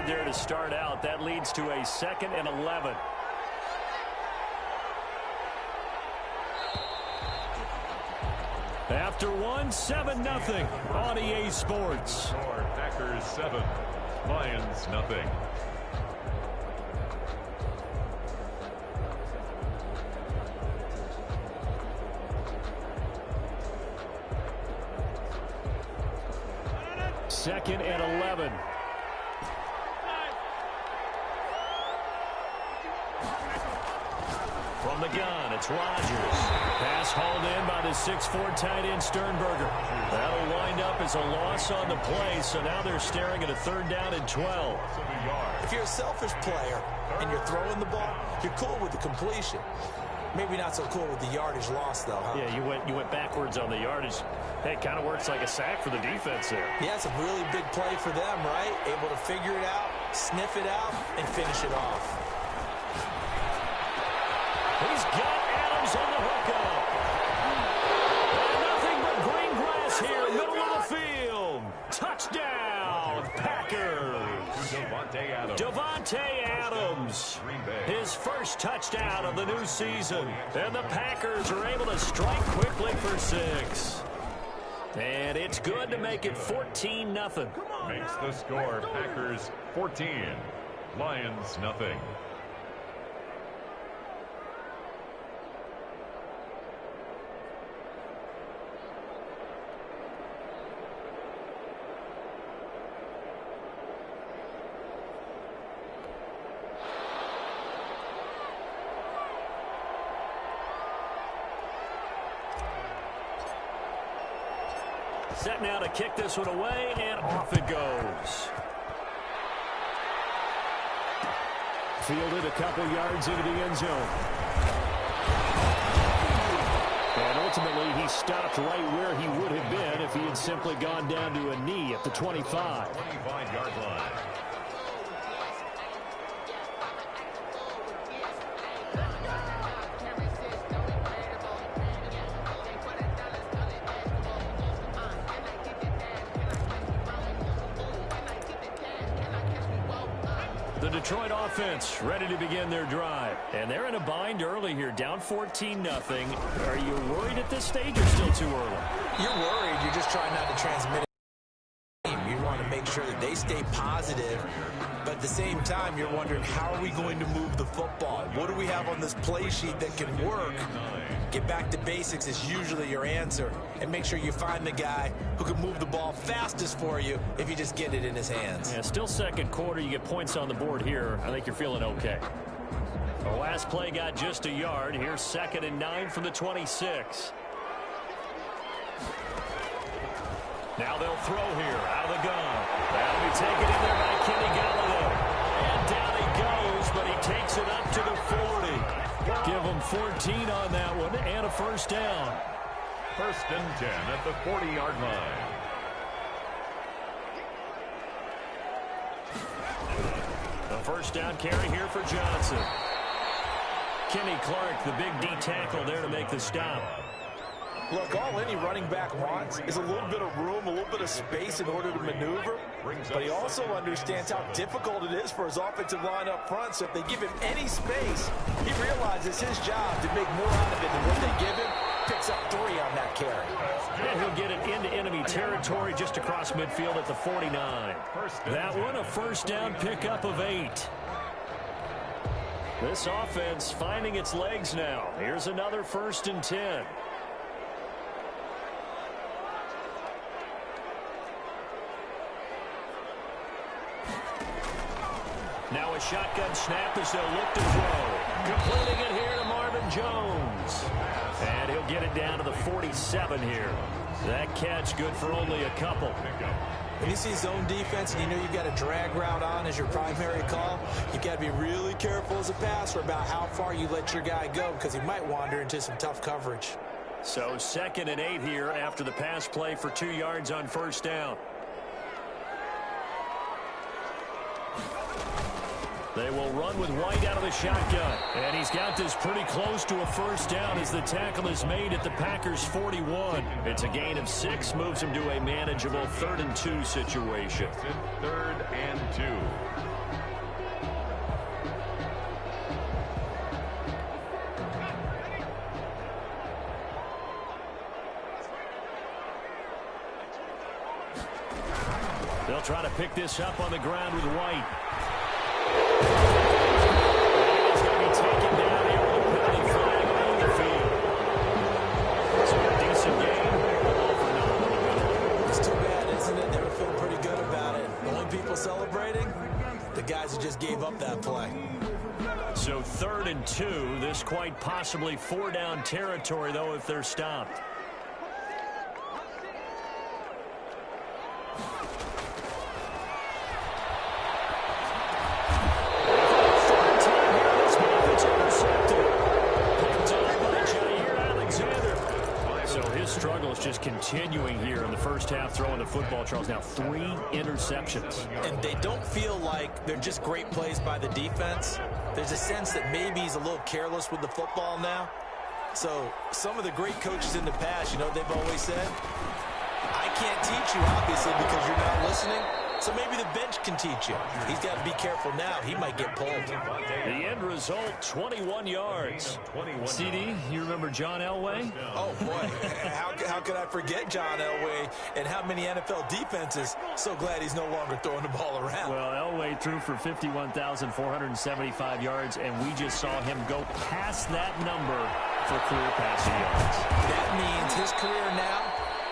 there to start out. That leads to a 2nd and 11. After one, 7-0 on EA Sports. Packers 7, Lions nothing. Second and 11. From the gun, it's Rodgers. Pass hauled in by the 6'4" tight end Sternberger. That'll wind up as a loss on the play, so now they're staring at a 3rd down and 12. If you're a selfish player and you're throwing the ball, you're cool with the completion. Maybe not so cool with the yardage loss, though, huh? Yeah, you went backwards on the yardage. Hey, it kind of works like a sack for the defense there. Yeah, it's a really big play for them, right? Able to figure it out, sniff it out, and finish it off. He's got Adams on the hookup. Nothing but green grass here, middle of the field. Touchdown, Packers. Davante Adams. His first touchdown of the new season. And the Packers are able to strike quickly for 6. And it's good to make it 14-0. Makes the score Packers 14, Lions nothing. Set now to kick this one away, and off it goes. Fielded a couple yards into the end zone. And ultimately, he stopped right where he would have been if he had simply gone down to a knee at the 25. 25-yard line. The Detroit offense ready to begin their drive. And they're in a bind early here, down 14-0. Are you worried at this stage or still too early? You're worried. You're just trying not to transmit it. You want to make sure that they stay positive. But at the same time, you're wondering, how are we going to move the football? What do we have on this play sheet that can work? Get back to basics is usually your answer. And make sure you find the guy who can move the ball fastest for you if you just get it in his hands. Yeah, still second quarter. You get points on the board here. I think you're feeling okay. The last play got just a yard. Here's 2nd and 9 from the 26. Now they'll throw here out of the gun. That'll be taken in there by Kenny Golladay. And down he goes, but he takes it up to the 40. Give him 14 on that one and a 1st down. 1st and 10 at the 40-yard line. The 1st down carry here for Johnson. Kenny Clark, the big D tackle there to make the stop. Look, all any running back wants is a little bit of room, a little bit of space in order to maneuver. But he also understands how difficult it is for his offensive line up front. So if they give him any space, he realizes his job to make more out of it than what they give him. Picks up 3 on that carry. And he'll get it into enemy territory just across midfield at the 49. That one a 1st down pickup of 8. This offense finding its legs now. Here's another 1st and 10. Now a shotgun snap as they'll look to throw. Completing it here to Marvin Jones. And he'll get it down to the 47 here. That catch good for only a couple. When you see zone defense and you know you've got a drag route on as your primary call, you've got to be really careful as a passer about how far you let your guy go because he might wander into some tough coverage. So 2nd and 8 here after the pass play for 2 yards on 1st down. They will run with White out of the shotgun. And he's got this pretty close to a 1st down as the tackle is made at the Packers' 41. It's a gain of 6, moves him to a manageable 3rd and 2 situation. 3rd and 2. try to pick this up on the ground with White. He's going to be taken down here with a penalty flag on the field. So a decent game. All for nothing in the middle. It's too bad, isn't it? They were feeling pretty good about it. The only people celebrating, the guys who just gave up that play. So 3rd and 2. This quite possibly 4-down territory, though, if they're stopped. Struggles just continuing here in the first half, throwing the football. Charles, now 3 interceptions. And they don't feel like they're just great plays by the defense. There's a sense that maybe he's a little careless with the football now. So some of the great coaches in the past, you know, they've always said, I can't teach you, obviously, because you're not listening. So maybe the bench can teach you. He's got to be careful now. He might get pulled. The end result, 21 yards. CD, you remember John Elway? Oh, boy. How could I forget John Elway and how many NFL defenses? So glad he's no longer throwing the ball around. Well, Elway threw for 51,475 yards, and we just saw him go past that number for career passing yards. That means his career now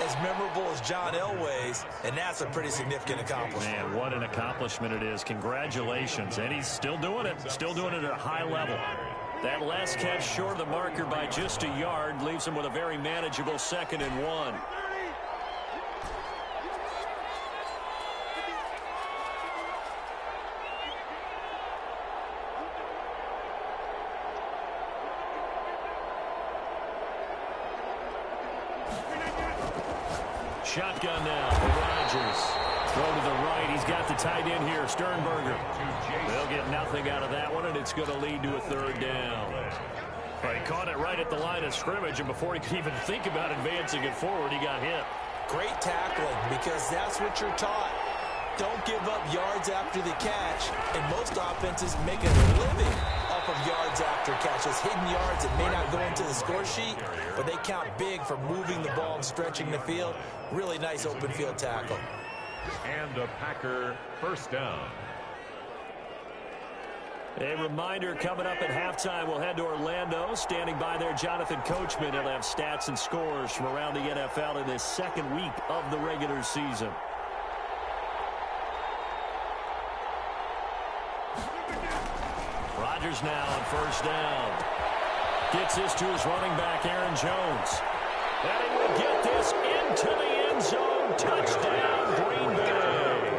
as memorable as John Elway's, and that's a pretty significant accomplishment. Man, what an accomplishment it is. Congratulations. And he's still doing it. Still doing it at a high level. That last catch short of the marker by just a yard leaves him with a very manageable 2nd and 1. Shotgun now for Rodgers. Throw to the right. He's got the tight end here, Sternberger. They'll get nothing out of that one, and it's going to lead to a 3rd down. Well, he caught it right at the line of scrimmage, and before he could even think about advancing it forward, he got hit. Great tackling, because that's what you're taught. Don't give up yards after the catch, and most offenses make a living off of yards after catches. Hidden yards that may not go into the score sheet, but they count big for moving the ball and stretching the field. Really nice open field tackle. And a Packer 1st down. A reminder coming up at halftime, we'll head to Orlando. Standing by there, Jonathan Coachman. He'll have stats and scores from around the NFL in this 2nd week of the regular season. Rodgers now on 1st down. Gets this to his running back, Aaron Jones. And he will get this into the end zone. Touchdown, Green Bay.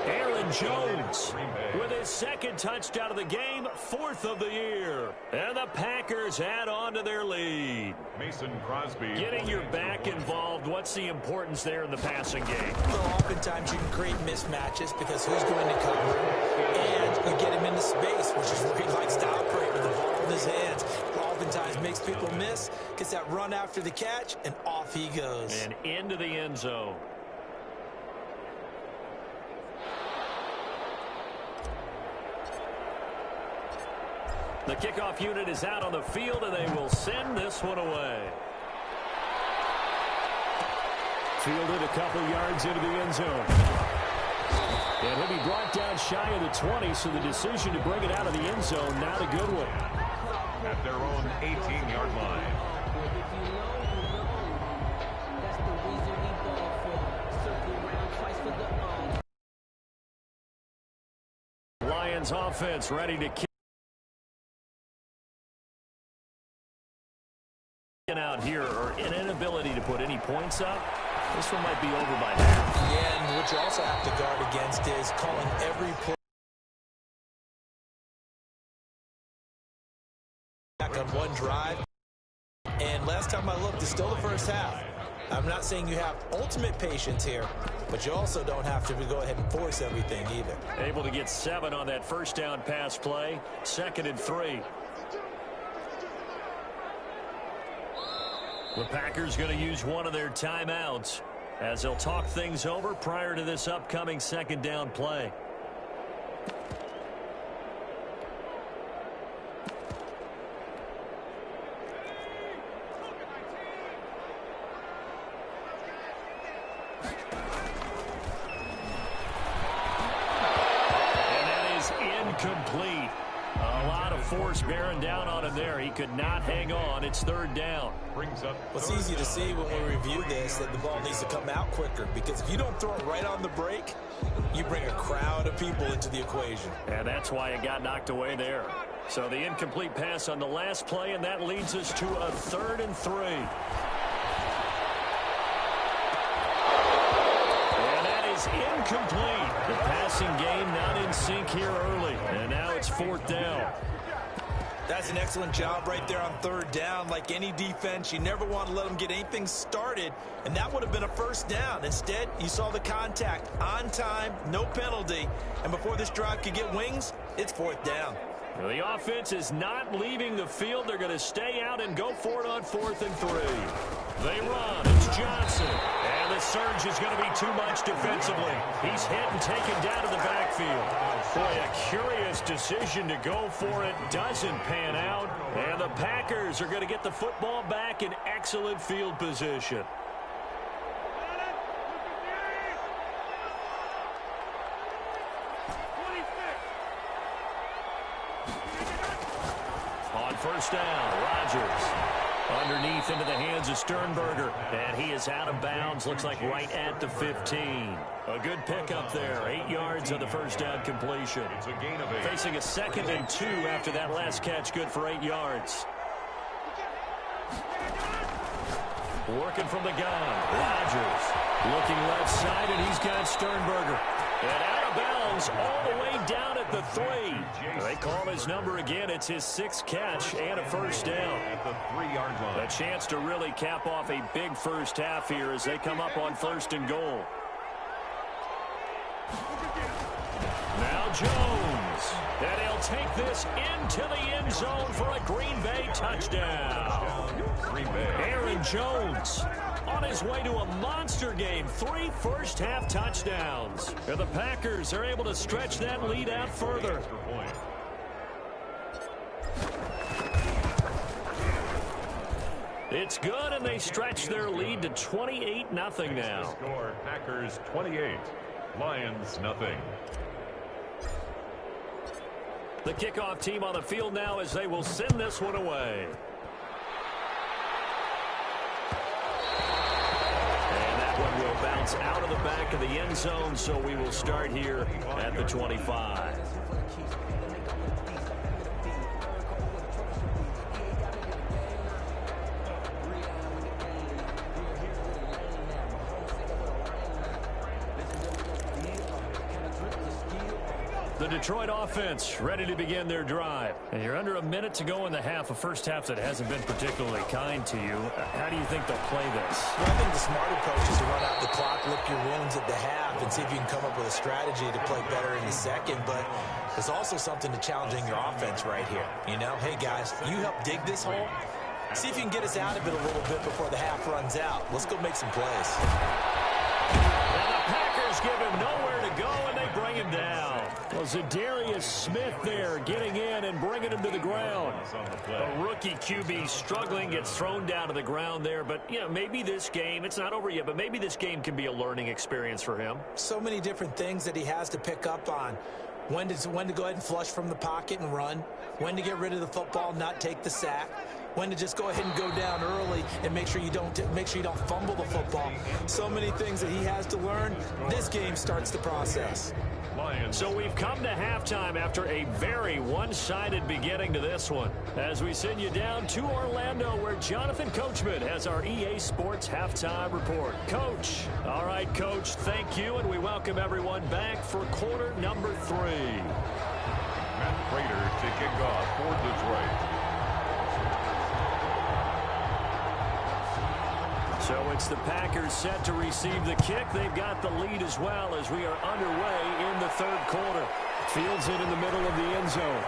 Aaron Jones with his 2nd touchdown of the game, 4th of the year. And the Packers add on to their lead. Mason Crosby. Getting your back involved, what's the importance there in the passing game? Well, oftentimes you can create mismatches because who's going to cover, and you get him into space, which is where he likes to operate with the ball in his hands. Oftentimes makes people miss, gets that run after the catch, and off he goes. And into the end zone. The kickoff unit is out on the field, and they will send this one away. Fielded a couple yards into the end zone. And he'll be brought down shy of the 20, so the decision to bring it out of the end zone, not a good one. At their own 18-yard line. Lions offense ready to kick out here, or an inability to put any points up. This one might be over by half. Yeah, and what you also have to guard against is calling every play back on one drive. And last time I looked, it's still the first half. I'm not saying you have ultimate patience here, but you also don't have to go ahead and force everything either. Able to get 7 on that first down pass play. 2nd and 3. The Packers going to use one of their timeouts as they'll talk things over prior to this upcoming 2nd down play. incomplete. A lot of force bearing down on him there. He could not hang on. It's third down. Well, it's easy to see when we review this that the ball needs to come out quicker, because if you don't throw it right on the break, you bring a crowd of people into the equation. And that's why it got knocked away there. So the incomplete pass on the last play, and that leads us to a 3rd and 3. And that is incomplete. The passing game not in sync here early. And now it's 4th down. That's an excellent job right there on 3rd down. Like any defense, you never want to let them get anything started, and that would have been a 1st down. Instead, you saw the contact on time, no penalty, and before this drive could get wings, it's 4th down. Well, the offense is not leaving the field. They're going to stay out and go for it on 4th and 3. They run. It's Johnson. And the surge is going to be too much defensively. He's hit and taken down to the backfield. Boy, a curious decision to go for it. Doesn't pan out. And the Packers are going to get the football back in excellent field position. On 1st down, Rodgers underneath into the hands of Sternberger, and he is out of bounds, looks like right at the 15. A good pickup there, 8 yards on the 1st down completion. It's a gain of 8. Facing a 2nd and 2 after that last catch, good for 8 yards. Working from the gun, Rodgers looking left side, and he's got Sternberger. And out of bounds all the way down at the 3. They call his number again. It's his 6th catch and a 1st down. At the 3-yard line. A chance to really cap off a big first half here as they come up on 1st and goal. Now Jones. And he'll take this into the end zone for a Green Bay touchdown. Green Bay. Aaron Jones on his way to a monster game. 3 first-half touchdowns. And the Packers are able to stretch that lead out further. It's good, and they stretch their lead to 28-0 now. Score, Packers 28, Lions nothing. The kickoff team on the field now as they will send this one away. And that one will bounce out of the back of the end zone, so we will start here at the 25. The Detroit offense ready to begin their drive. And you're under a minute to go in the half, a first half that hasn't been particularly kind to you. How do you think they'll play this? Well, I think the smart approach is to run out the clock, lick your wounds at the half, and see if you can come up with a strategy to play better in the second. But there's also something to challenging your offense right here. You know, hey, guys, you help dig this hole. See if you can get us out of it a little bit before the half runs out. Let's go make some plays. And the Packers give him nowhere to go, and they bring him down. Well, Zadarius Smith there getting in and bringing him to the ground. A rookie QB struggling, gets thrown down to the ground there. But, you know, maybe this game, it's not over yet, but maybe this game can be a learning experience for him. So many different things that he has to pick up on. When to go ahead and flush from the pocket and run. When to get rid of the football, not take the sack. When to just go ahead and go down early and make sure you don't fumble the football. So many things that he has to learn. This game starts the process. So we've come to halftime after a very one-sided beginning to this one. As we send you down to Orlando, where Jonathan Coachman has our EA Sports halftime report. Coach. All right, Coach, thank you, and we welcome everyone back for quarter number 3. Matt Prater to kick off for Detroit. So it's the Packers set to receive the kick. They've got the lead as well as we are underway in the third quarter. Fields it in the middle of the end zone.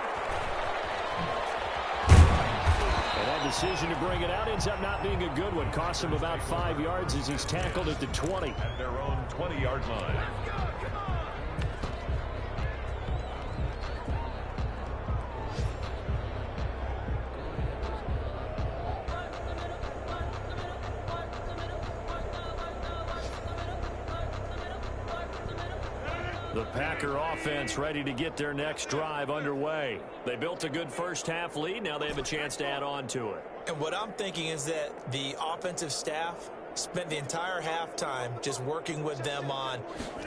And that decision to bring it out ends up not being a good one. Costs him about 5 yards as he's tackled at the 20. At their own 20-yard line. The Packer offense ready to get their next drive underway. They built a good first-half lead. Now they have a chance to add on to it. And what I'm thinking is that the offensive staff spent the entire halftime just working with them on,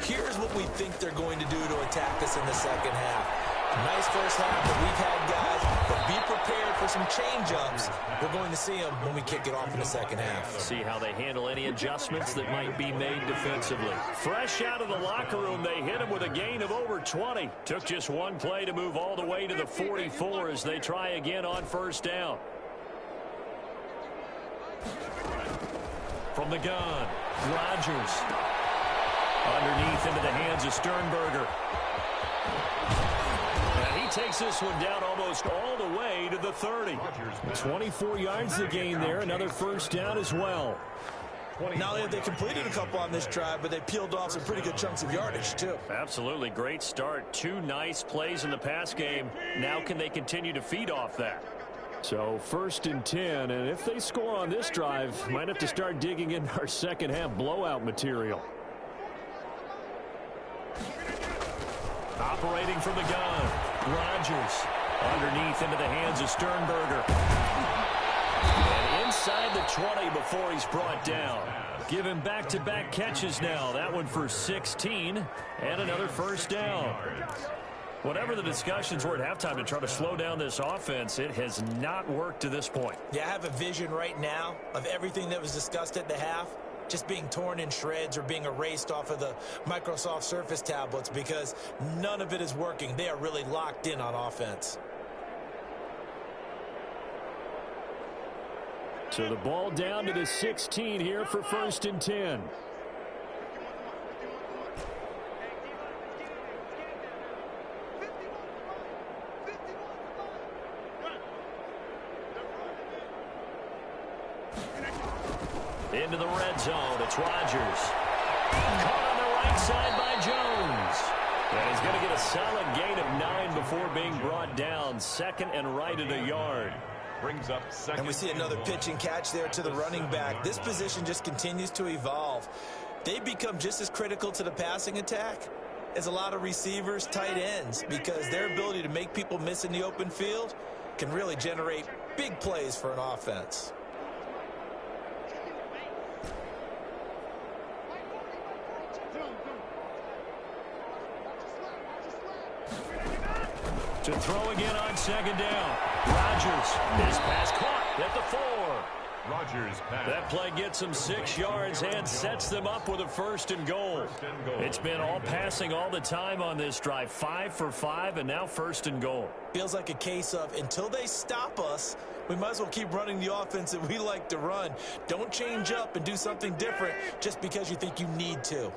here's what we think they're going to do to attack us in the second half. Nice first half that we've had, guys, but be prepared for some change-ups. We're going to see them when we kick it off in the second half. See how they handle any adjustments that might be made defensively. Fresh out of the locker room, they hit him with a gain of over 20. Took just one play to move all the way to the 44 as they try again on first down. From the gun, Rodgers. Underneath into the hands of Sternberger. And he takes this one down almost all the way to the 30. 24 yards to gain there. Another first down as well. Not only have they completed a couple on this drive, but they peeled off some pretty good chunks of yardage, too. Absolutely. Great start. 2 nice plays in the pass game. Now can they continue to feed off that? So 1st and 10, and if they score on this drive, might have to start digging in our second half blowout material. Operating from the gun, Rodgers. Underneath into the hands of Sternberger. And inside the 20 before he's brought down. Give him back-to-back catches now. That one for 16 and another first down. Whatever the discussions were at halftime to try to slow down this offense, it has not worked to this point. Yeah, I have a vision right now of everything that was discussed at the half just being torn in shreds or being erased off of the Microsoft Surface tablets because none of it is working. They are really locked in on offense. So the ball down to the 16 here for 1st and 10. Into the red zone. It's Rodgers. Caught on the right side by Jones. And he's going to get a solid gain of 9 before being brought down. 2nd and right at a yard. Brings up second. And we see another pitch and catch there to the running back. This position just continues to evolve. They become just as critical to the passing attack as a lot of receivers, tight ends, because their ability to make people miss in the open field can really generate big plays for an offense. To throw again on 2nd down. Rodgers. His pass caught at the 4. Rodgers pass. That play gets them 6 yards and sets them up with a 1st and goal. It's been all passing all the time on this drive. 5 for 5 and now 1st and goal. Feels like a case of until they stop us, we might as well keep running the offense that we like to run. Don't change up and do something different just because you think you need to.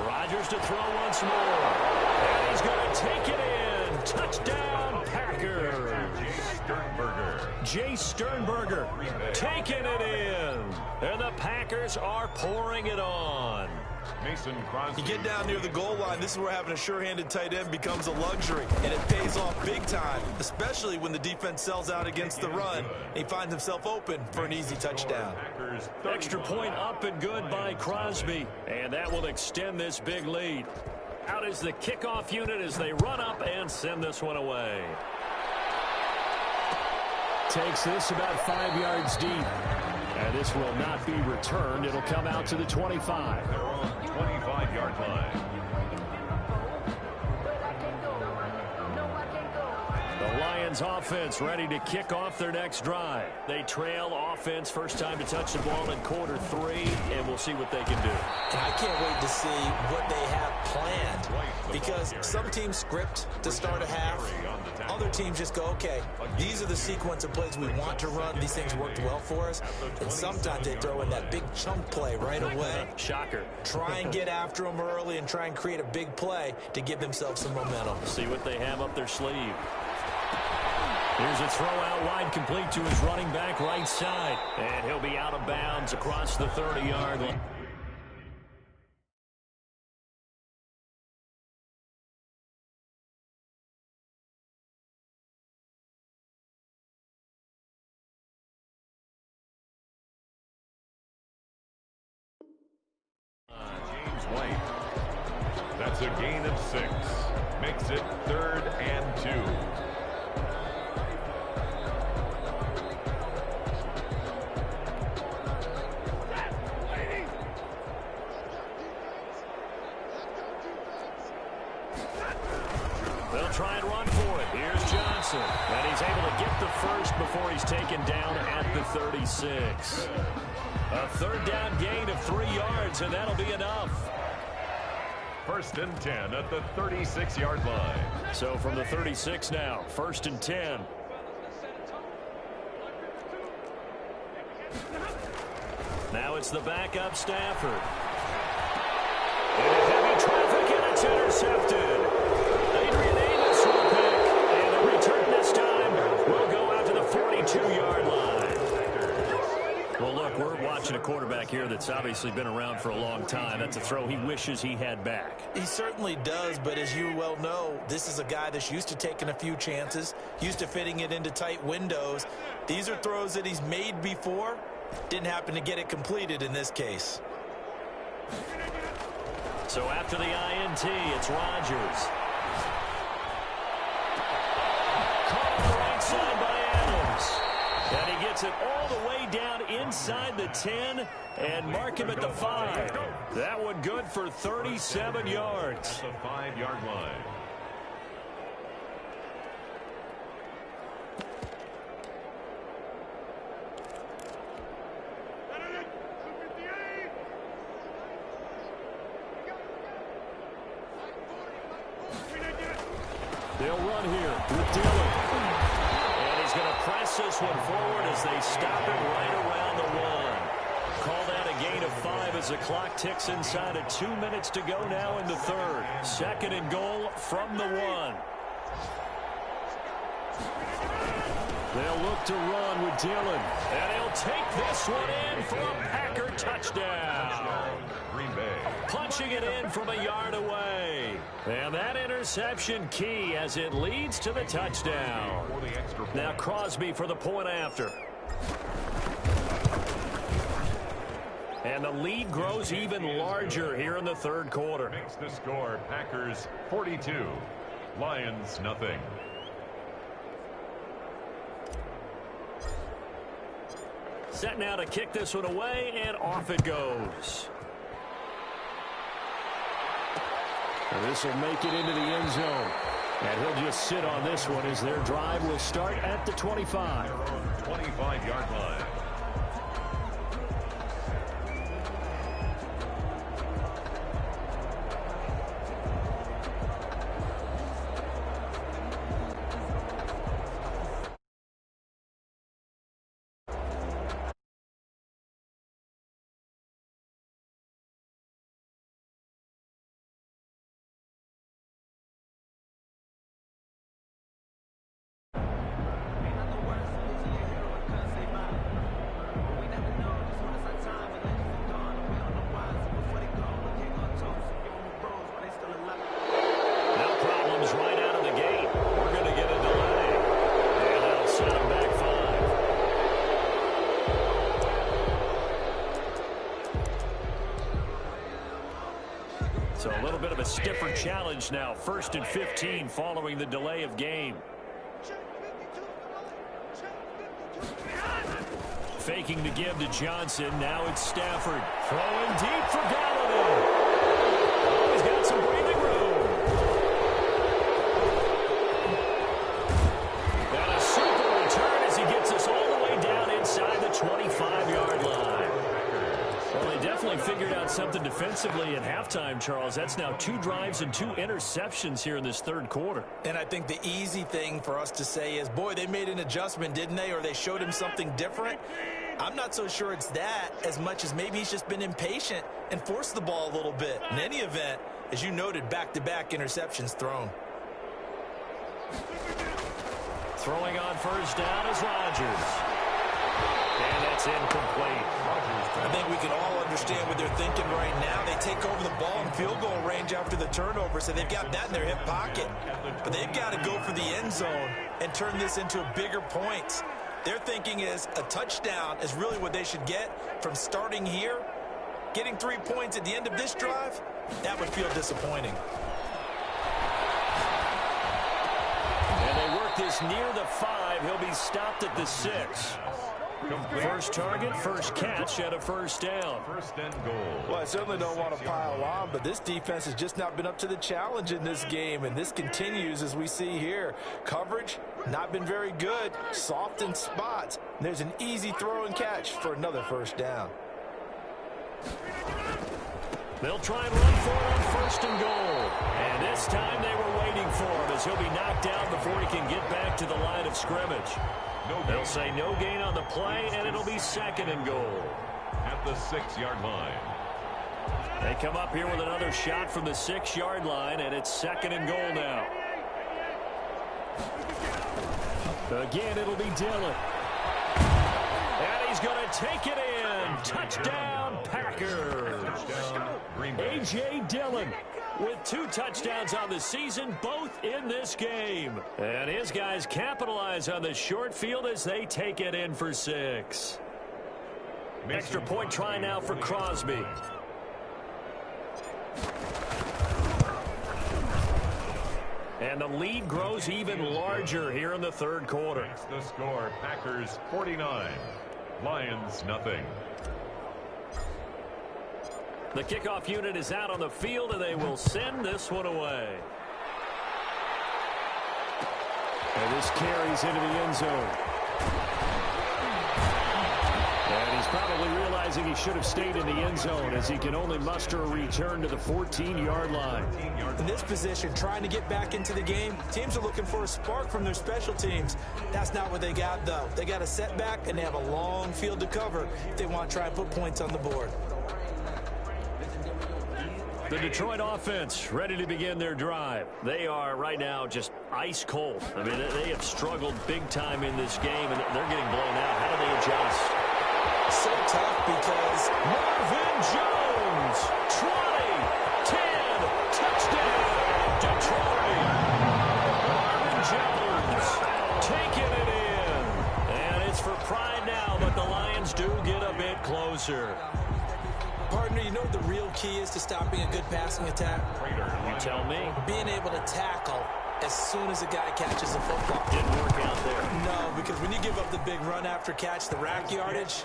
Rodgers to throw once more. And he's going to take it in. Touchdown, Packers. Jay Sternberger taking it in. And the Packers are pouring it on. Mason Crosby. You get down near the goal line, this is where having a sure-handed tight end becomes a luxury, and it pays off big time, especially when the defense sells out against the run, and he finds himself open for an easy touchdown. Extra point up and good by Crosby, and that will extend this big lead. Out is the kickoff unit as they run up and send this one away. Takes this about 5 yards deep. And this will not be returned. It'll come out to the 25. They're on 25-yard line. The Lions offense ready to kick off their next drive. They trail offense first time to touch the ball in quarter 3, and we'll see what they can do. And I can't wait to see what they have planned, because some teams script to start a half. Other teams just go, okay, these are the sequence of plays we want to run. These things worked well for us. And sometimes they throw in that big chunk play right away. Shocker. Try and get after them early and try and create a big play to give themselves some momentum. See what they have up their sleeve. Here's a throw out wide, complete to his running back right side. And he'll be out of bounds across the 30-yard line. flight. That's a gain of 6. Makes it 3rd and 2. They'll try and run for it. Here's Johnson. And he's able to get the first before he's taken down at the 36. A 3rd down gain of 3 yards, and that'll be enough. 1st and 10 at the 36-yard line. So from the 36 now, 1st and 10. Now it's the backup Stafford. And heavy traffic, and it's intercepted. Adrian Amos will pick, and the return this time will go out to the 42-yard line. Well, look, we're watching a quarterback here that's obviously been around for a long time. That's a throw he wishes he had back. He certainly does, but as you well know, this is a guy that's used to taking a few chances, used to fitting it into tight windows. These are throws that he's made before. Didn't happen to get it completed in this case. So after the INT, it's Rodgers. Caught right side by Adams. And he gets it all the way down inside the 10 and mark him at the 5. That one good for 37 yards. At the 5-yard line. They'll run here with Dillon. And he's going to press this one forward as they stop it right around the 1. Call that a gain of 5 as the clock ticks inside of 2 minutes to go now in the 3rd. 2nd and goal from the 1. They'll look to run with Dillon. And he'll take this one in for a Packer touchdown. Green Bay. Punching it in from a yard away. And that interception key as it leads to the touchdown. Now Crosby for the point after. And the lead grows even larger here in the 3rd quarter. Makes the score Packers 42, Lions nothing. Set now to kick this one away, and off it goes. And this will make it into the end zone. And he'll just sit on this one as their drive will start at the 25. 25-yard line. So a little bit of a stiffer challenge now. 1st and 15 following the delay of game. Faking to give to Johnson. Now it's Stafford. Throwing deep for Galladay. Oh, he's got some breathing room. And a super return as he gets us all the way down inside the 25-yard line. Well, they definitely figured out something defensively at halftime, Charles. That's now 2 drives and 2 interceptions here in this 3rd quarter. And I think the easy thing for us to say is, boy, they made an adjustment, didn't they? Or they showed him something different. I'm not so sure it's that as much as maybe he's just been impatient and forced the ball a little bit. In any event, as you noted, back-to-back interceptions thrown. Throwing on 1st down is Rodgers. And that's incomplete. I think we can all understand what they're thinking right now. They take over the ball in field goal range after the turnover, so they've got that in their hip pocket. But they've got to go for the end zone and turn this into bigger points. Their thinking is a touchdown is really what they should get from starting here Getting 3 points at the end of this drive, that would feel disappointing. And they work this near the 5. He'll be stopped at the 6. First target, first catch, and a first down. First and goal. Well, I certainly don't want to pile on, but this defense has just not been up to the challenge in this game, and this continues as we see here. Coverage, not been very good, soft in spots. There's an easy throw and catch for another first down. They'll try and run for it on first and goal. And this time they were waiting for him as he'll be knocked down before he can get back to the line of scrimmage. They'll say no gain on the play, and it'll be second and goal. At the 6-yard line. They come up here with another shot from the 6-yard line, and it's second and goal now. Again, it'll be Dillon. And he's going to take it in. Touchdown, Packers. A.J. Dillon with 2 touchdowns on the season, both in this game. And his guys capitalize on the short field as they take it in for 6. Extra point try now for Crosby. And the lead grows even larger here in the third quarter. That's the score. Packers 49. Lions nothing. The kickoff unit is out on the field, and they will send this one away. And this carries into the end zone. And he's probably realizing he should have stayed in the end zone as he can only muster a return to the 14-yard line. In this position, trying to get back into the game, teams are looking for a spark from their special teams. That's not what they got, though. They got a setback, and they have a long field to cover if they want to try and put points on the board. The Detroit offense ready to begin their drive. They are right now just ice cold. I mean, they have struggled big time in this game, and they're getting blown out. How do they adjust? So tough because Marvin Jones, 20, 10, touchdown, Detroit. Marvin Jones taking it in. And it's for pride now, but the Lions do get a bit closer. Partner, you know what the real key is to stopping a good passing attack? You tell me. Being able to tackle as soon as a guy catches the football. Didn't work out there. No, because when you give up the big run after catch, the rack yardage,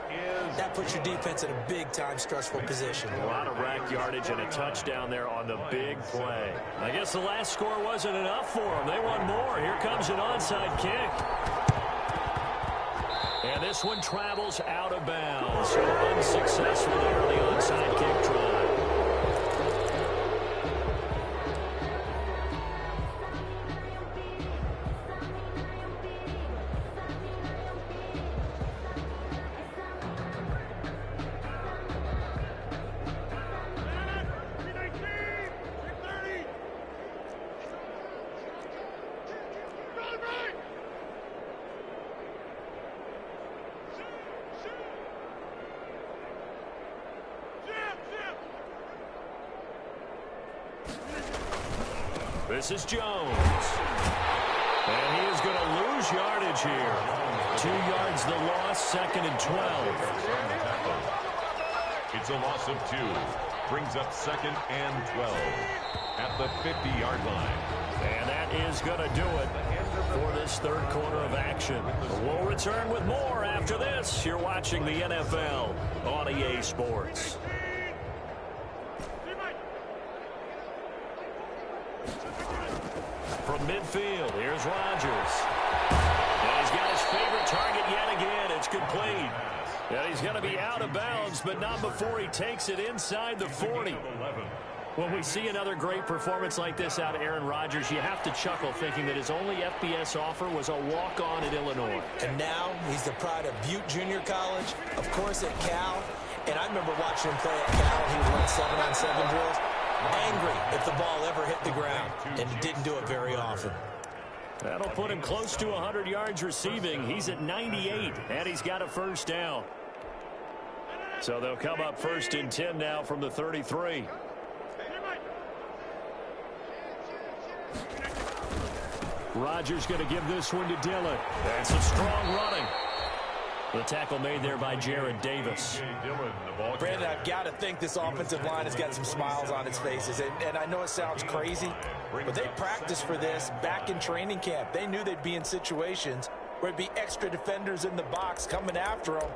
that puts your defense in a big-time stressful position. A lot of rack yardage and a touchdown there on the big play. I guess the last score wasn't enough for them. They want more. Here comes an onside kick. And this one travels out of bounds. So unsuccessful there on the onside kick try. This is Jones. And he is going to lose yardage here. 2 yards the loss, second and 12. It's a loss of 2. Brings up second and 12 at the 50-yard line. And that is going to do it for this third quarter of action. We'll return with more after this. You're watching the NFL on EA Sports. From midfield, here's Rodgers. And he's got his favorite target yet again. It's complete. And he's going to be out of bounds, but not before he takes it inside the 40. When we see another great performance like this out of Aaron Rodgers, you have to chuckle thinking that his only FBS offer was a walk-on at Illinois. And now he's the pride of Butte Junior College, of course at Cal. And I remember watching him play at Cal. He would run 7-on-7 drills. Angry if the ball ever hit the ground, and he didn't do it very often. That'll put him close to 100 yards receiving. He's at 98, and he's got a first down. So they'll come up first and 10 now from the 33. Rodgers going to give this one to Dillon. That's a strong running. The tackle made there by Jared Davis. Brandon, I've got to think this offensive line has got some smiles on its faces. And I know it sounds crazy, but they practiced for this back in training camp. They knew they'd be in situations where it'd be extra defenders in the box coming after them,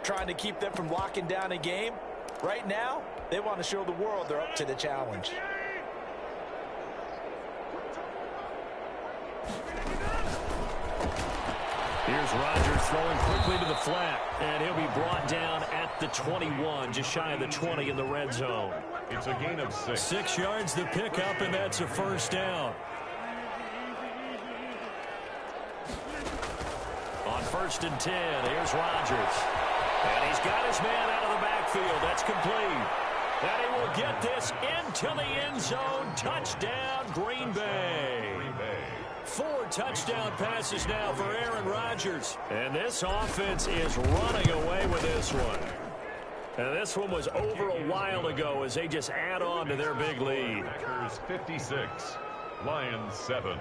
trying to keep them from locking down a game. Right now, they want to show the world they're up to the challenge. Here's Rodgers throwing quickly to the flat, and he'll be brought down at the 21, just shy of the 20 in the red zone. It's a gain of 6. 6 yards the pickup, and that's a first down. On 1st and 10, here's Rodgers. And he's got his man out of the backfield. That's complete. And he will get this into the end zone. Touchdown, Green Bay. 4 touchdown passes now for Aaron Rodgers. And this offense is running away with this one. And this one was over a while ago as they just add on to their big lead. Packers 56, Lions 7.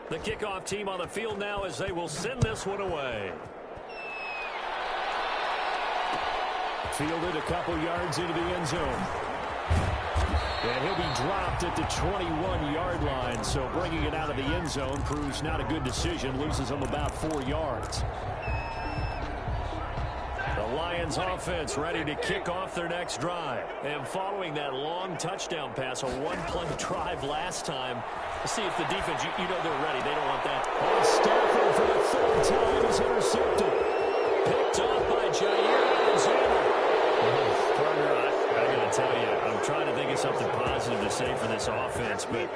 The kickoff team on the field now as they will send this one away. Fielded a couple yards into the end zone. And he'll be dropped at the 21-yard line, so bringing it out of the end zone proves not a good decision, loses him about 4 yards. The Lions offense ready to kick off their next drive. And following that long touchdown pass, a one-play drive last time, see if the defense, you know they're ready. They don't want that. And Stafford for the 3rd time is intercepted. Picked off by Jair Alexander. I got to tell you, I'm trying to think of something positive to say for this offense, but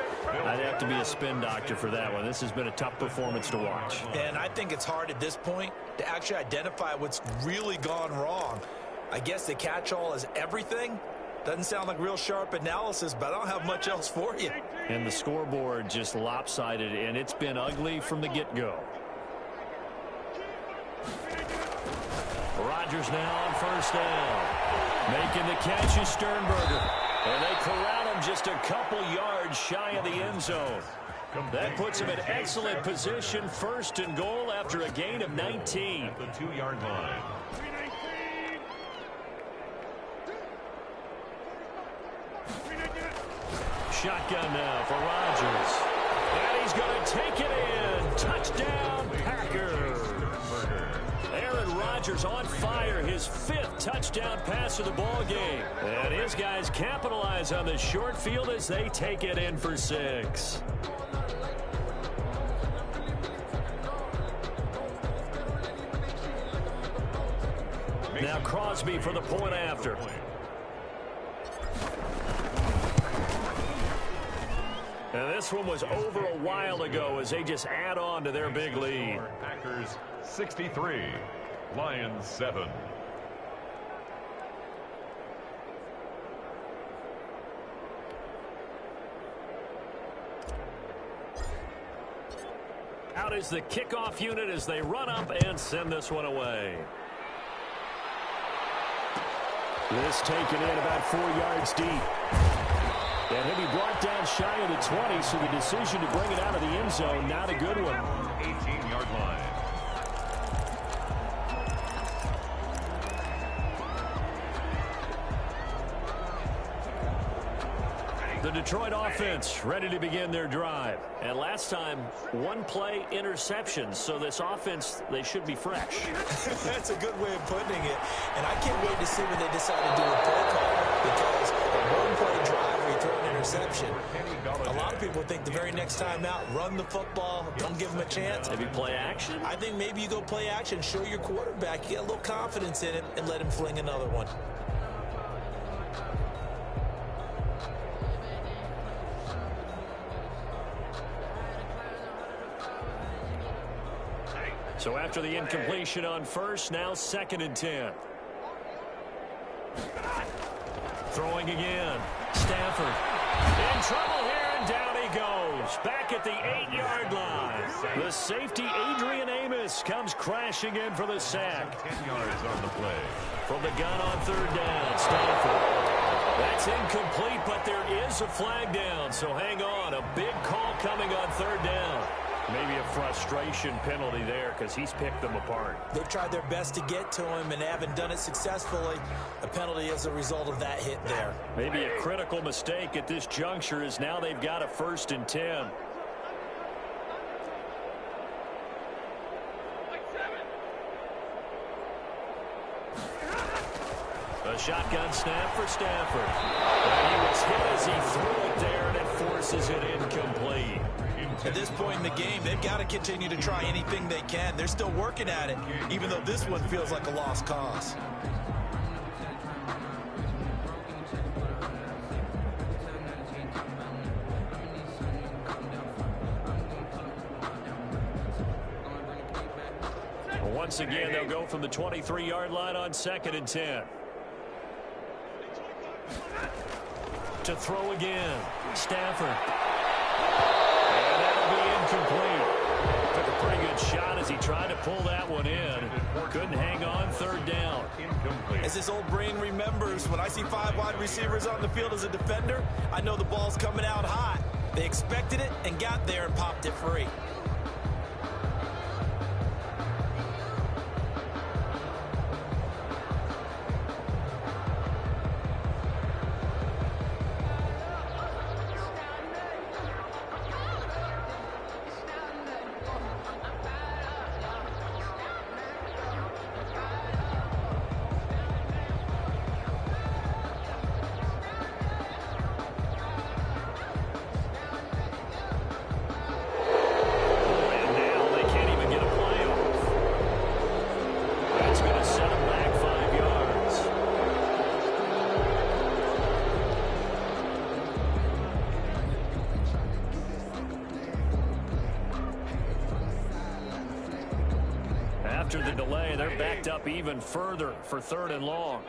I'd have to be a spin doctor for that one. This has been a tough performance to watch. And I think it's hard at this point to actually identify what's really gone wrong. I guess the catch-all is everything. Doesn't sound like real sharp analysis, but I don't have much else for you. And the scoreboard just lopsided, and it's been ugly from the get-go. Rodgers now on 1st down. Making the catch is Sternberger. And they corral him just a couple yards shy of the end zone. That puts him in excellent position, 1st and goal after a gain of 19. At the 2-yard line. Shotgun now for Rodgers. And he's going to take it in. Touchdown, Packers. Aaron Rodgers on fire, his 5th touchdown pass of the ball game. And his guys capitalize on the short field as they take it in for 6. Now Crosby for the point after. And this one was over a while ago as they just add on to their big lead. Packers 63, Lions 7. Out is the kickoff unit as they run up and send this one away. This taken in about 4 yards deep. And he'll be brought down shy of the 20, so the decision to bring it out of the end zone, not a good one. 18-yard line. The Detroit offense ready to begin their drive. And last time, 1-play interception. So this offense, they should be fresh. That's a good way of putting it. And I can't wait to see what they decide to do with play call. Because a 1-play drive where you throw an interception, a lot of people think the very next time out, run the football, don't give them a chance. Maybe play action? I think maybe you go play action, show your quarterback, you get a little confidence in him, and let him fling another one. So after the incompletion on 1st, now 2nd and 10. Throwing again. Stafford in trouble here, and down he goes. Back at the 8-yard line. The safety, Adrian Amos, comes crashing in for the sack. 10 yards on the play. From the gun on third down, Stafford. That's incomplete, but there is a flag down, so hang on. A big call coming on third down. Maybe a frustration penalty there because he's picked them apart. They've tried their best to get to him and haven't done it successfully. A penalty as a result of that hit there. Maybe a critical mistake at this juncture is now they've got a 1st and 10. A shotgun snap for Stafford. And he was hit as he threw it there, and it forces it incomplete. At this point in the game, they've got to continue to try anything they can. They're still working at it, even though this one feels like a lost cause. Once again, they'll go from the 23-yard line on 2nd and 10. To throw again, Stafford. And that'll be incomplete. Took a pretty good shot as he tried to pull that one in. Couldn't hang on, 3rd down. As his old brain remembers, when I see 5 wide receivers on the field as a defender, I know the ball's coming out hot. They expected it and got there and popped it free. After the delay, they're backed up even further for 3rd and long.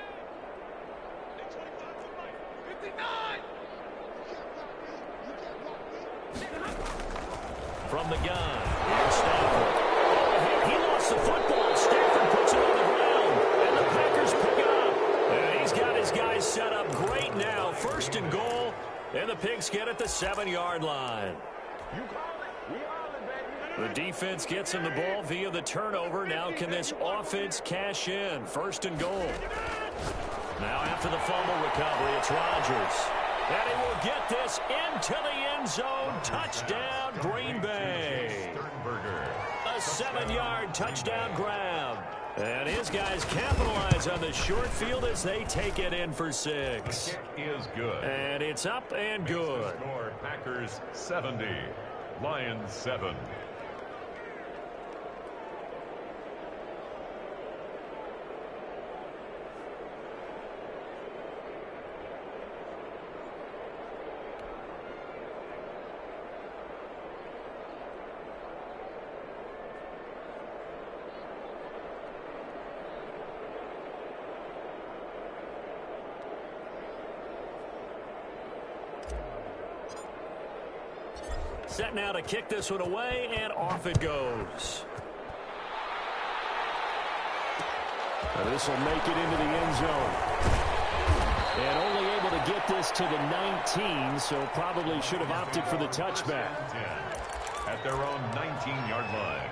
From the gun, here's Stafford. He lost the football. Stafford puts it on the ground, and the Packers pick it up. And he's got his guys set up great now. 1st and goal, and the Pigs get at the 7-yard line. The defense gets him the ball via the turnover. Now can this offense cash in? 1st and goal. Now after the fumble recovery, it's Rodgers. And he will get this into the end zone. Touchdown, Green Bay. A 7-yard touchdown grab. And his guys capitalize on the short field as they take it in for 6. The kick is good. And it's up and good. Score, Packers 70, Lions 7. Set now to kick this one away, and off it goes. This will make it into the end zone. And only able to get this to the 19, so probably should have opted for the touchback. At their own 19-yard line.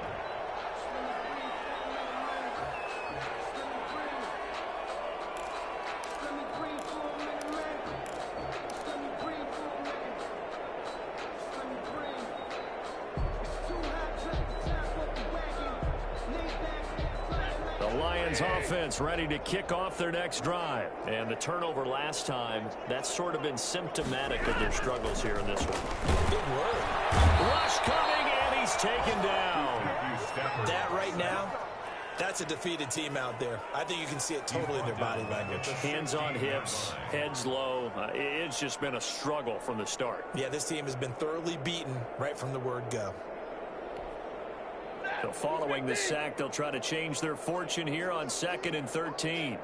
Offense ready to kick off their next drive. And the turnover last time, that's sort of been symptomatic of their struggles here in this one. Good word. Rush coming, and he's taken down. That right now, that's a defeated team out there. I think you can see it totally in their body language. Hands on hips, heads low. It's just been a struggle from the start. Yeah, this team has been thoroughly beaten right from the word go. So following the sack, they'll try to change their fortune here on 2nd and 13.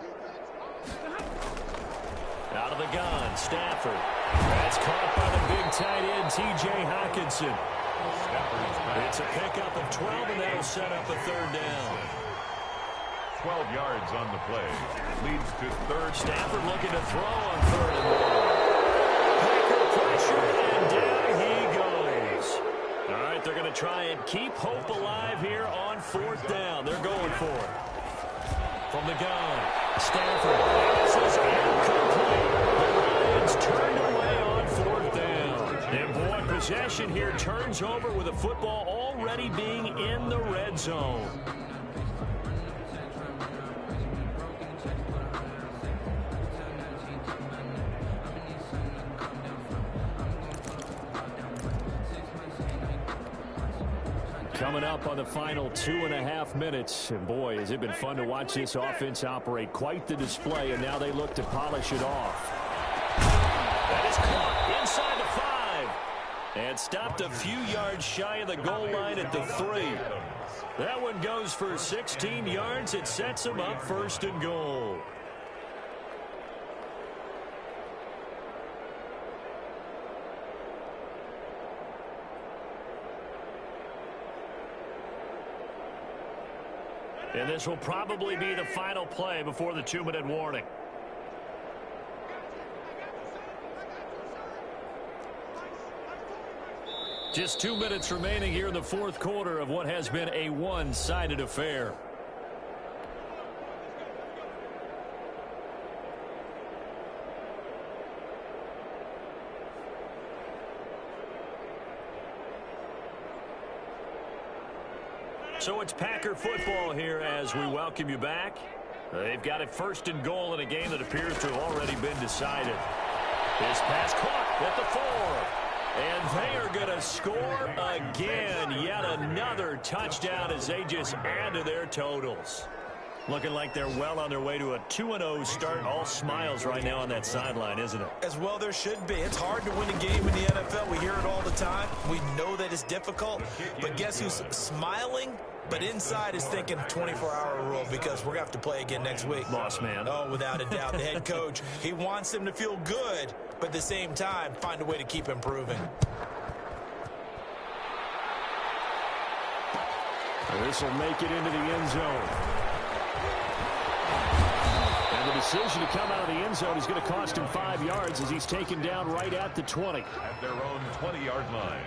Out of the gun, Stafford. That's caught by the big tight end, T.J. Hockenson. It's a pickup of 12, and that'll set up a third down. 12 yards on the play. Leads to third. Stafford looking to throw on third and long. Packer pressure, and down he goes. All right, they're going to try and keep hope alive here on fourth down. They're going for it. From the gun, Stafford passes incomplete. The Lions turned away on fourth down. And boy, possession here turns over with the football already being in the red zone. Coming up on the final 2.5 minutes. And boy, has it been fun to watch this offense operate. Quite the display, and now they look to polish it off. That is caught inside the 5. And stopped a few yards shy of the goal line at the 3. That one goes for 16 yards. It sets them up first and goal. And this will probably be the final play before the 2-minute warning. Just 2 minutes remaining here in the fourth quarter of what has been a one-sided affair. So it's Packer football here as we welcome you back. They've got it first and goal in a game that appears to have already been decided. This pass caught at the 4. And they are going to score again. Yet another touchdown as they just add to their totals. Looking like they're well on their way to a 2-0 start. All smiles right now on that sideline, isn't it? As well there should be. It's hard to win a game in the NFL. We hear it all the time. We know that it's difficult. But guess who's smiling? But inside is thinking 24-hour rule because we're going to have to play again next week. Boss man. Oh, without a doubt. The head coach, he wants them to feel good, but at the same time, find a way to keep improving. This will make it into the end zone. And the decision to come out of the end zone is going to cost him 5 yards as he's taken down right at the 20. At their own 20-yard line.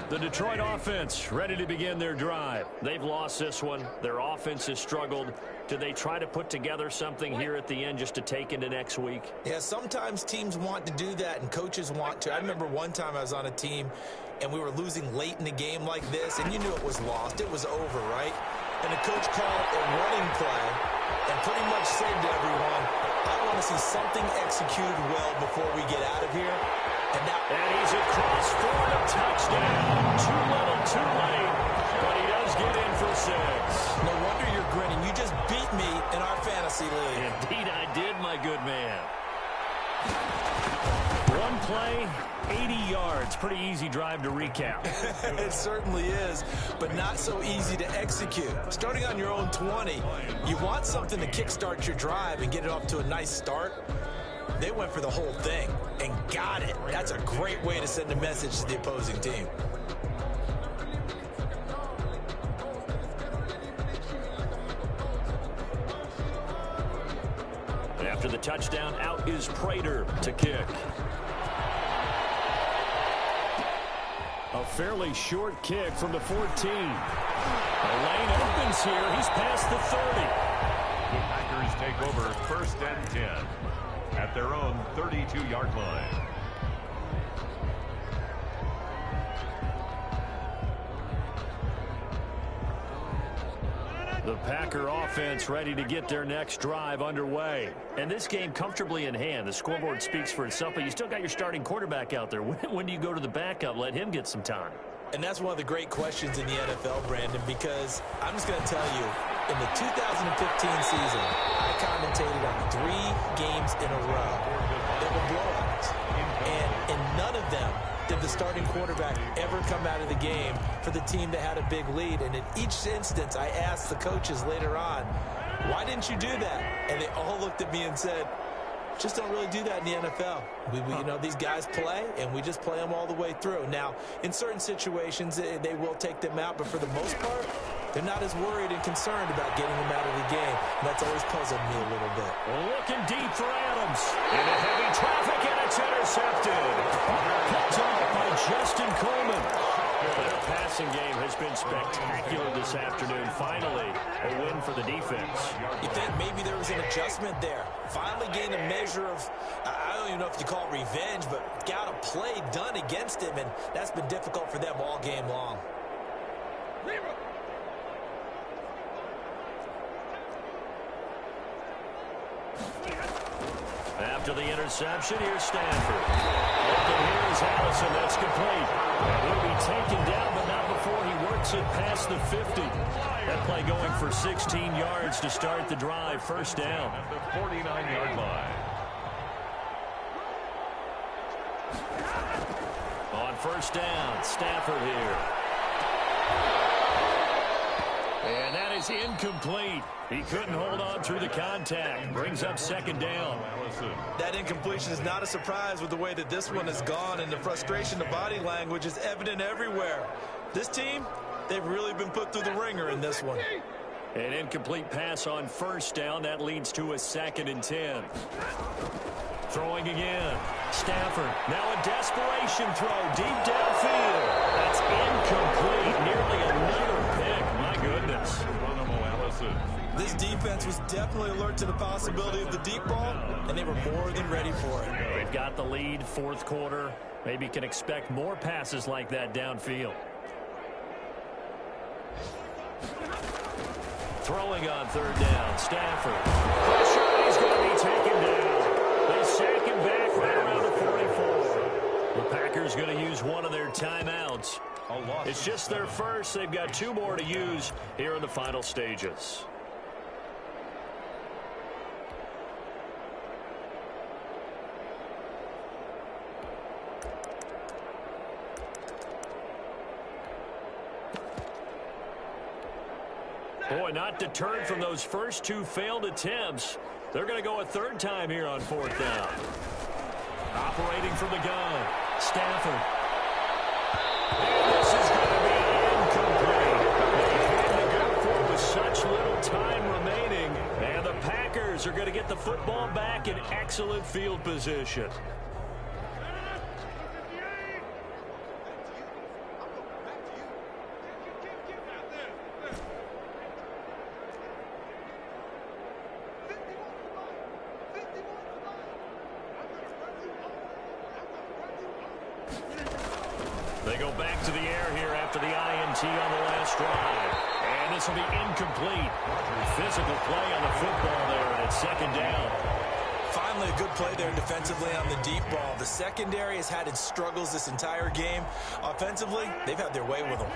The Detroit offense ready to begin their drive. They've lost this one. Their offense has struggled. Do they try to put together something here at the end just to take into next week? Yeah, sometimes teams want to do that and coaches want to. I remember one time I was on a team and we were losing late in the game like this, and you knew it was lost. It was over, right? And the coach called a running play and pretty much said to everyone, I want to see something executed well before we get out of here. And he's across for a touchdown. Too little, too late. But he does get in for 6. No wonder you're grinning. You just beat me in our fantasy league. Indeed I did, my good man. One play, 80 yards. Pretty easy drive to recap. It certainly is, but not so easy to execute. Starting on your own 20, you want something to kickstart your drive and get it off to a nice start. They went for the whole thing and got it. That's a great way to send a message to the opposing team. After the touchdown, out is Prater to kick. A fairly short kick from the 14. The lane opens here. He's past the 30. The Packers take over first and 10. At their own 32-yard line. The Packer offense ready to get their next drive underway. And this game comfortably in hand. The scoreboard speaks for itself, but you still got your starting quarterback out there. When do you go to the backup? Let him get some time. And that's one of the great questions in the NFL, Brandon, because I'm just going to tell you, in the 2015 season, I commentated on 3 games in a row. They were blowouts. And in none of them did the starting quarterback ever come out of the game for the team that had a big lead. And in each instance, I asked the coaches later on, why didn't you do that? And they all looked at me and said, just don't really do that in the NFL. You know, these guys play, and we just play them all the way through. Now, in certain situations, they will take them out, but for the most part, they're not as worried and concerned about getting them out of the game. And that's always puzzled me a little bit. Looking deep for Adams. Into heavy traffic, and it's intercepted. Picked off by Justin Coleman. Their passing game has been spectacular this afternoon. Finally, a win for the defense. You think maybe there was an adjustment there. Finally gained a measure of, I don't even know if you call it revenge, but got a play done against him, and that's been difficult for them all game long. After the interception, here's Stanford. Open here is Allison. That's complete. And he'll be taken down, but not before he works it past the 50. That play going for 16 yards to start the drive. First down. At the 49-yard line. On first down, Stafford here. And that is incomplete. He couldn't hold on through the contact. Brings up second down. That incompletion is not a surprise with the way that this one has gone, and the frustration, the body language is evident everywhere. This team, they've really been put through the ringer in this one. An incomplete pass on first down. That leads to a 2nd and 10. Throwing again. Stafford. Now a desperation throw deep downfield. That's incomplete. Nearly another pick. My goodness. This defense was definitely alert to the possibility of the deep ball, and they were more than ready for it. They've got the lead, fourth quarter. Maybe can expect more passes like that downfield. Throwing on third down. Stafford. Pressure. He's going to be taken down. They sack him back right around the 44. The Packers going to use one of their timeouts. It's just their first. They've got 2 more to use here in the final stages. Boy, not deterred from those first 2 failed attempts. They're going to go a third time here on fourth down. Operating from the gun, Stafford. And this is going to be incomplete. They had to go for it with such little time remaining. And the Packers are going to get the football back in excellent field position. They go back to the air here after the INT on the last drive. And this will be incomplete. Physical play on the football there, and it's second down. Finally, a good play there defensively on the deep ball. The secondary has had its struggles this entire game. Offensively, they've had their way with them.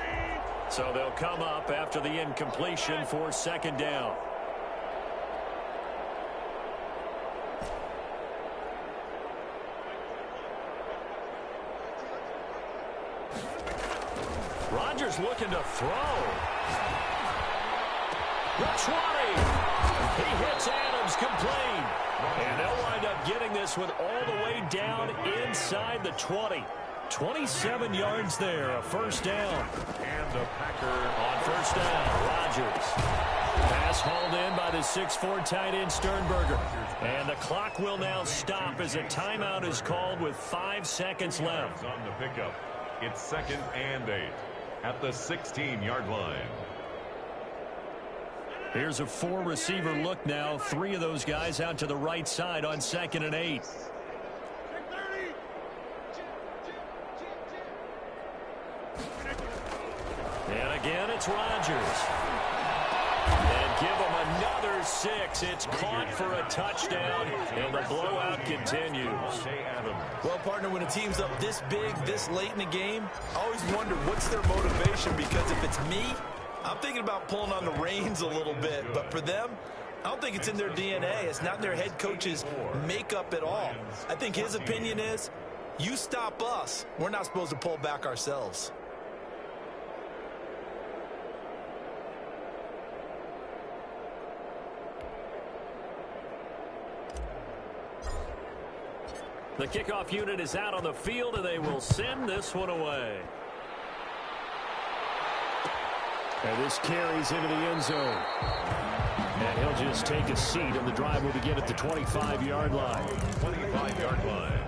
So they'll come up after the incompletion for second down. Rodgers looking to throw. The 20. He hits Adams complete. And they'll wind up getting this one all the way down inside the 20. 27 yards there, a first down. And the Packer on first down, Rodgers. Pass hauled in by the 6'4" tight end Sternberger. And the clock will now stop as a timeout is called with 5 seconds left. On the pickup, it's 2nd and 8 at the 16-yard line. Here's a 4-receiver look now. 3 of those guys out to the right side on 2nd and 8. And again, it's Rodgers. And give him another 6. It's caught for a touchdown, and the blowout continues. Well, partner, when a team's up this big, this late in the game, I always wonder what's their motivation, because if it's me, I'm thinking about pulling on the reins a little bit, but for them, I don't think it's in their DNA. It's not in their head coach's makeup at all. I think his opinion is, you stop us, we're not supposed to pull back ourselves. The kickoff unit is out on the field, and they will send this one away. And this carries into the end zone. And he'll just take a seat, and the drive will begin at the 25-yard line. 25-yard line.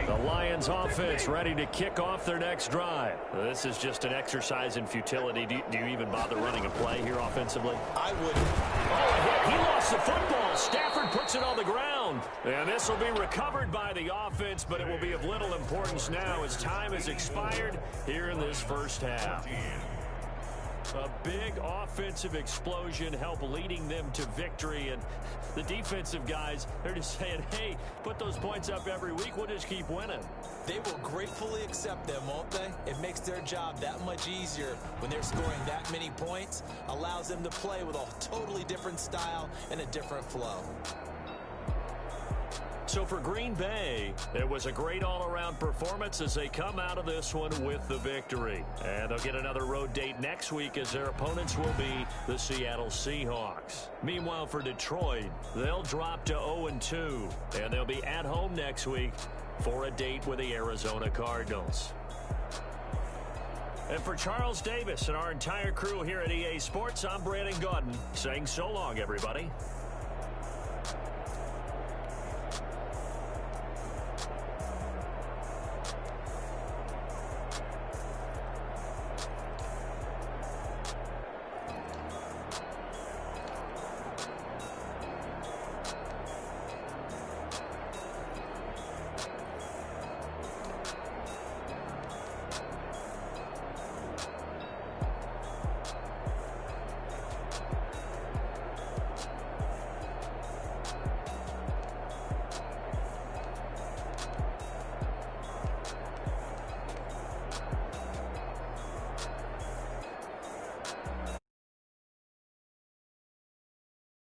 The Lions offense ready to kick off their next drive. This is just an exercise in futility. Do you even bother running a play here offensively? I wouldn't. Oh, he lost the football. Stafford puts it on the ground. And this will be recovered by the offense, but it will be of little importance now as time has expired here in this first half. A big offensive explosion help leading them to victory, and the defensive guys, they're just saying, hey, put those points up every week, we'll just keep winning. They will gratefully accept them, won't they? It makes their job that much easier when they're scoring that many points, allows them to play with a totally different style and a different flow. So for Green Bay, it was a great all-around performance as they come out of this one with the victory. And they'll get another road date next week as their opponents will be the Seattle Seahawks. Meanwhile, for Detroit, they'll drop to 0-2, and they'll be at home next week for a date with the Arizona Cardinals. And for Charles Davis and our entire crew here at EA Sports, I'm Brandon Gaudin saying so long, everybody.